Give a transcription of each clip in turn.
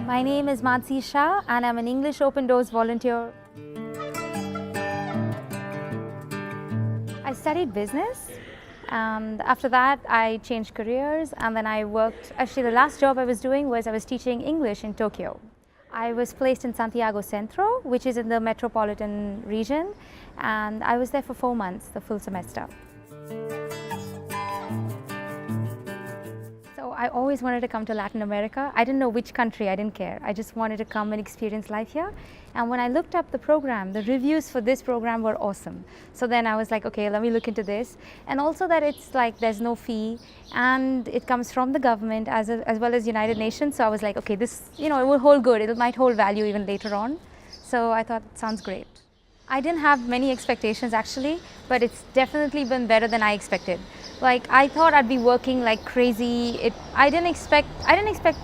My name is Mansi and I'm an English Open Doors volunteer. I studied business and after that I changed careers and then I worked, actually the last job I was doing was I was teaching English in Tokyo. I was placed in Santiago Centro, which is in the metropolitan region, and I was there for 4 months, the full semester. So I always wanted to come to Latin America. I didn't know which country, I didn't care. I just wanted to come and experience life here. And when I looked up the program, the reviews for this program were awesome. So then I was like, okay, let me look into this. And also that it's like there's no fee and it comes from the government as well as United Nations. So I was like, okay, this, it will hold good. It might hold value even later on. So I thought, it sounds great. I didn't have many expectations actually, but it's definitely been better than I expected. Like I thought I'd be working like crazy. I didn't expect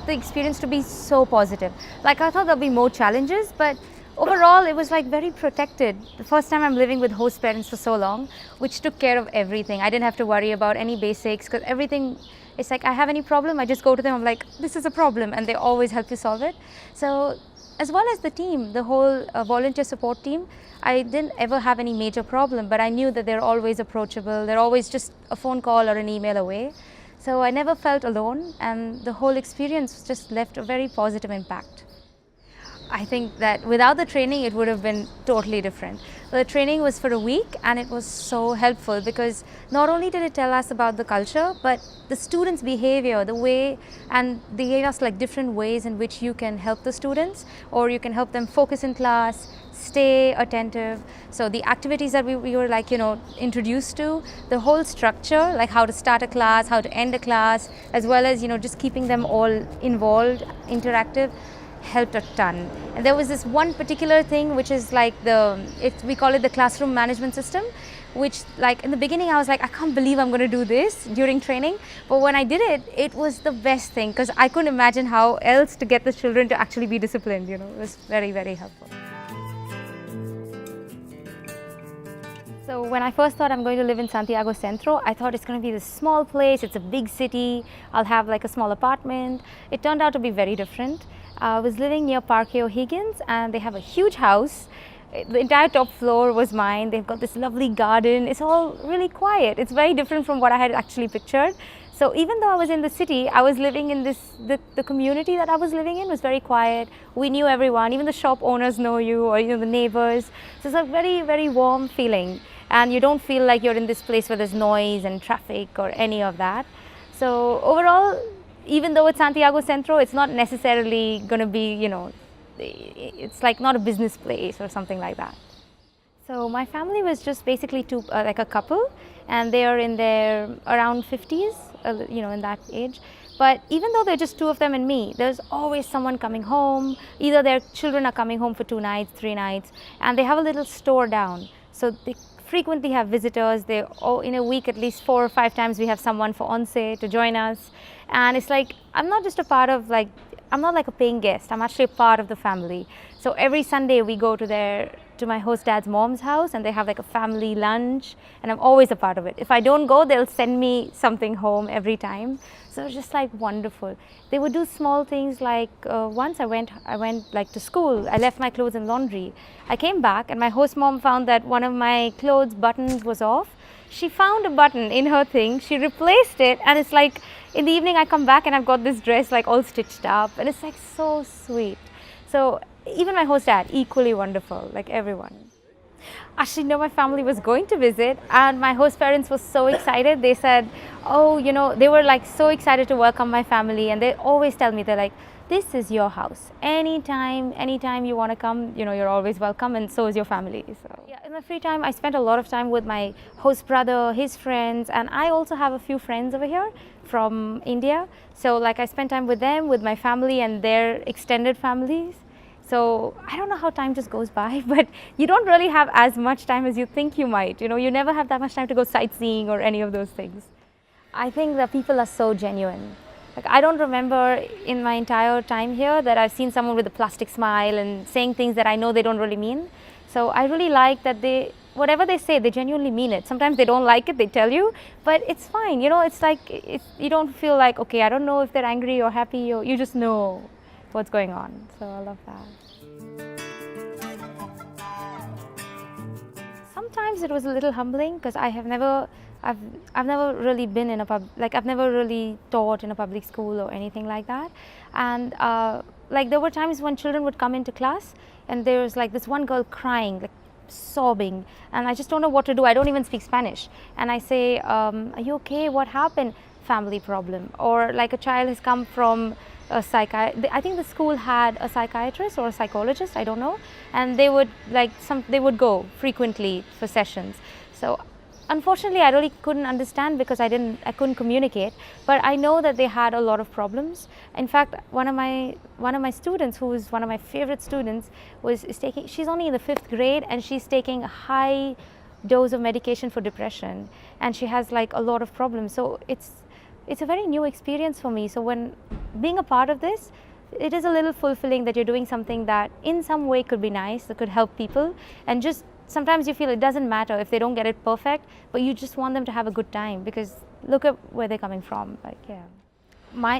the experience to be so positive. Like I thought there'll be more challenges, but overall it was like very protected. The first time I'm living with host parents for so long, which took care of everything. I didn't have to worry about any basics because everything, it's like I have any problem, I just go to them, I'm like, this is a problem, and they always help you solve it. So as well as the team, the whole volunteer support team, I didn't ever have any major problem, but I knew that they're always approachable. They're always just a phone call or an email away. So I never felt alone, and the whole experience just left a very positive impact. I think that without the training, it would have been totally different. The training was for a week and it was so helpful because not only did it tell us about the culture, but the students' behavior, the way, and they gave us like different ways in which you can help the students or you can help them focus in class, stay attentive. So the activities that we were like, introduced to, the whole structure, like how to start a class, how to end a class, as well as, just keeping them all involved, interactive, helped a ton. And there was this one particular thing which is like we call it the classroom management system, which like in the beginning I was like, I can't believe I'm going to do this during training, but when I did it, it was the best thing because I couldn't imagine how else to get the children to actually be disciplined. It was very, very helpful. So when I first thought I'm going to live in Santiago Centro, I thought it's going to be this small place, it's a big city, I'll have like a small apartment. It turned out to be very different. I was living near Parque O'Higgins and they have a huge house. The entire top floor was mine. They've got this lovely garden. It's all really quiet. It's very different from what I had actually pictured. So even though I was in the city, I was living in the community that I was living in was very quiet. We knew everyone, even the shop owners know you or the neighbors. So it's a very, very warm feeling. And you don't feel like you're in this place where there's noise and traffic or any of that. So overall, even though it's Santiago Centro, it's not necessarily going to be, it's like not a business place or something like that. So my family was just basically like a couple, and they are in their around 50s, in that age. But even though they're just two of them and me, there's always someone coming home. Either their children are coming home for 2 nights, 3 nights, and they have a little store down. So they frequently have visitors. In a week, at least 4 or 5 times, we have someone for onse to join us. And it's like, I'm not just a part of I'm not like a paying guest. I'm actually a part of the family. So every Sunday we go to my host dad's mom's house and they have like a family lunch and I'm always a part of it. If I don't go, they'll send me something home every time. So it's just like wonderful. They would do small things like once I went like to school. I left my clothes in laundry. I came back and my host mom found that one of my clothes buttons was off. She found a button in her thing, she replaced it, and it's like in the evening I come back and I've got this dress like all stitched up and it's like so sweet. So even my host dad, equally wonderful, like everyone. Actually, no, my family was going to visit and my host parents were so excited. They said, oh, they were like so excited to welcome my family, and they always tell me, they're like, this is your house. Anytime you want to come, you're always welcome, and so is your family. So yeah, in my free time, I spent a lot of time with my host brother, his friends, and I also have a few friends over here from India. So like I spent time with them, with my family and their extended families. So I don't know how time just goes by, but you don't really have as much time as you think you might. You never have that much time to go sightseeing or any of those things. I think the people are so genuine. Like I don't remember in my entire time here that I've seen someone with a plastic smile and saying things that I know they don't really mean. So I really like that whatever they say, they genuinely mean it. Sometimes they don't like it, they tell you, but it's fine. It's like, you don't feel like, okay, I don't know if they're angry or happy, or you just know. what's going on. So I love that. Sometimes it was a little humbling because I've never really been in a I've never really taught in a public school or anything like that. And like there were times when children would come into class and there was like this one girl crying, like sobbing, and I just don't know what to do. I don't even speak Spanish, and I say, are you okay? What happened? Family problem. Or like a child has come from a I think the school had a psychiatrist or a psychologist, I don't know, and they would they would go frequently for sessions. So unfortunately I really couldn't understand because I couldn't communicate, but I know that they had a lot of problems. In fact, one of my students, who is one of my favorite students, she's only in the 5th grade and she's taking a high dose of medication for depression, and she has like a lot of problems. So it's a very new experience for me. So when being a part of this, it is a little fulfilling that you're doing something that in some way could be nice, that could help people, and just sometimes you feel it doesn't matter if they don't get it perfect, but you just want them to have a good time because look at where they're coming from. Like, yeah.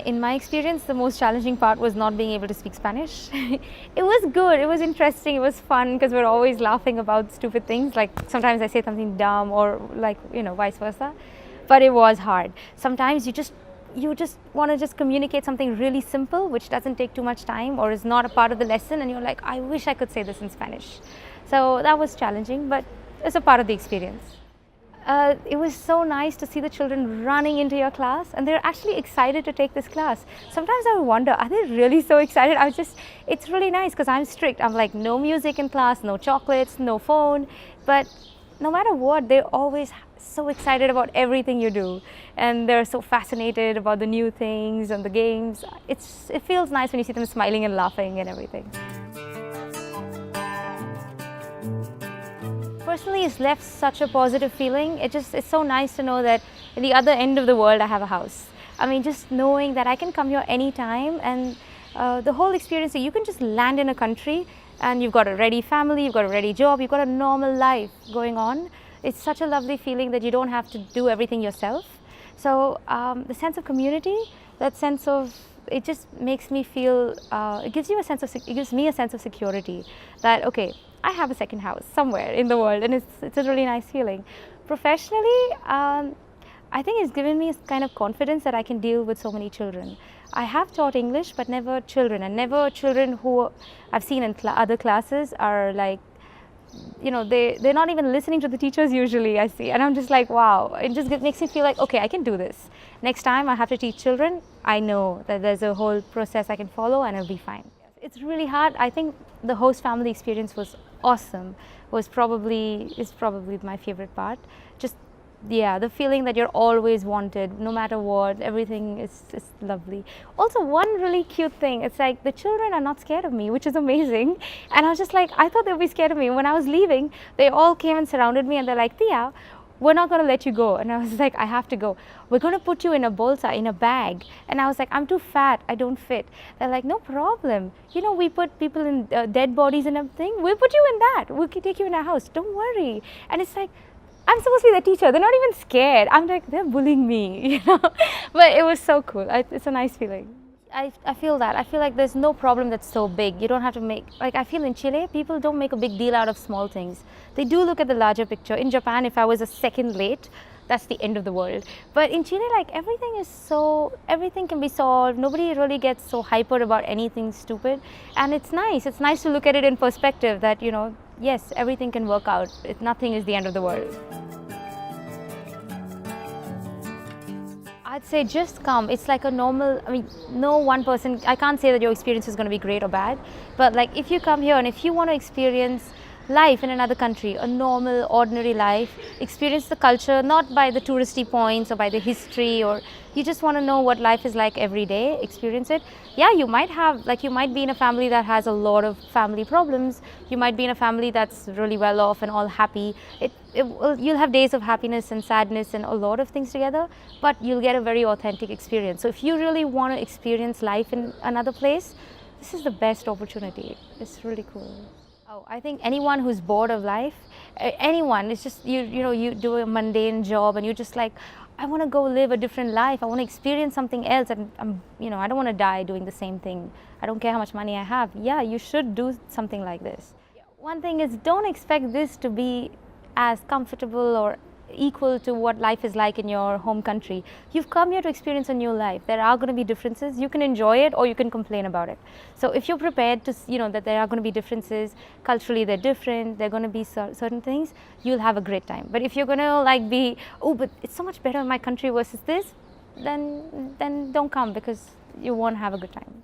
In my experience, the most challenging part was not being able to speak Spanish. It was good, it was interesting, it was fun because we're always laughing about stupid things. Like sometimes I say something dumb or like, vice versa. But it was hard. Sometimes you just want to just communicate something really simple which doesn't take too much time or is not a part of the lesson, and you're like, I wish I could say this in Spanish. So that was challenging, but it's a part of the experience. It was so nice to see the children running into your class, and they're actually excited to take this class. Sometimes I wonder, are they really so excited? It's really nice because I'm strict. I'm like, no music in class, no chocolates, no phone, but no matter what, they're always so excited about everything you do, and they're so fascinated about the new things and the games. It feels nice when you see them smiling and laughing and everything. Personally, it's left such a positive feeling. It's so nice to know that in the other end of the world I have a house. I mean, just knowing that I can come here anytime, and the whole experience that you can just land in a country and you've got a ready family, you've got a ready job, you've got a normal life going on. It's such a lovely feeling that you don't have to do everything yourself. So the sense of community, that sense of, it just makes me feel, it gives me a sense of security that, okay, I have a second house somewhere in the world, and it's a really nice feeling. Professionally, I think it's given me a kind of confidence that I can deal with so many children. I have taught English, but never children, and never children who I've seen in other classes are like, they're not even listening to the teachers usually, I see. And I'm just like, wow, it just makes me feel like, okay, I can do this. Next time I have to teach children, I know that there's a whole process I can follow and it'll be fine. It's really hard. I think the host family experience was awesome. Is probably my favorite part. Just, yeah, the feeling that you're always wanted, no matter what, everything is lovely. Also, one really cute thing, it's like the children are not scared of me, which is amazing. And I was just like, I thought they'd be scared of me. When I was leaving, they all came and surrounded me and they're like, Tia, we're not going to let you go. And I was like, I have to go. We're going to put you in a bolsa, in a bag. And I was like, I'm too fat, I don't fit. They're like, no problem. We put people in dead bodies and everything. We'll put you in that. We'll take you in our house. Don't worry. And it's like, I'm supposed to be the teacher. They're not even scared. I'm like, they're bullying me, But it was so cool. It's a nice feeling. I feel that. I feel like there's no problem that's so big. You don't have to make, like I feel in Chile, people don't make a big deal out of small things. They do look at the larger picture. In Japan, if I was a second late, that's the end of the world. But in Chile, like everything can be solved. Nobody really gets so hyper about anything stupid. And it's nice. It's nice to look at it in perspective that, yes, everything can work out. Nothing is the end of the world. I'd say just come. It's like a normal, no one person, I can't say that your experience is going to be great or bad, but like if you come here and if you want to experience life in another country, a normal, ordinary life, experience the culture, not by the touristy points or by the history, or you just want to know what life is like every day, experience it. Yeah, you might be in a family that has a lot of family problems. You might be in a family that's really well off and all happy. You'll have days of happiness and sadness and a lot of things together, but you'll get a very authentic experience. So if you really want to experience life in another place, this is the best opportunity. It's really cool. I think anyone who's bored of life anyone. It's just you know, you do a mundane job and you're just like, I want to go live a different life. I want to experience something else, and you know, I don't want to die doing the same thing. I don't care how much money I have. Yeah, you should do something like this. One thing is, don't expect this to be as comfortable or equal to what life is like in your home country. You've come here to experience a new life. There are going to be differences. You can enjoy it or you can complain about it. So if you're prepared to, you know, that there are going to be differences, culturally they're different, there are going to be certain things, you'll have a great time. But if you're going to like be, oh, but it's so much better in my country versus this, then don't come, because you won't have a good time.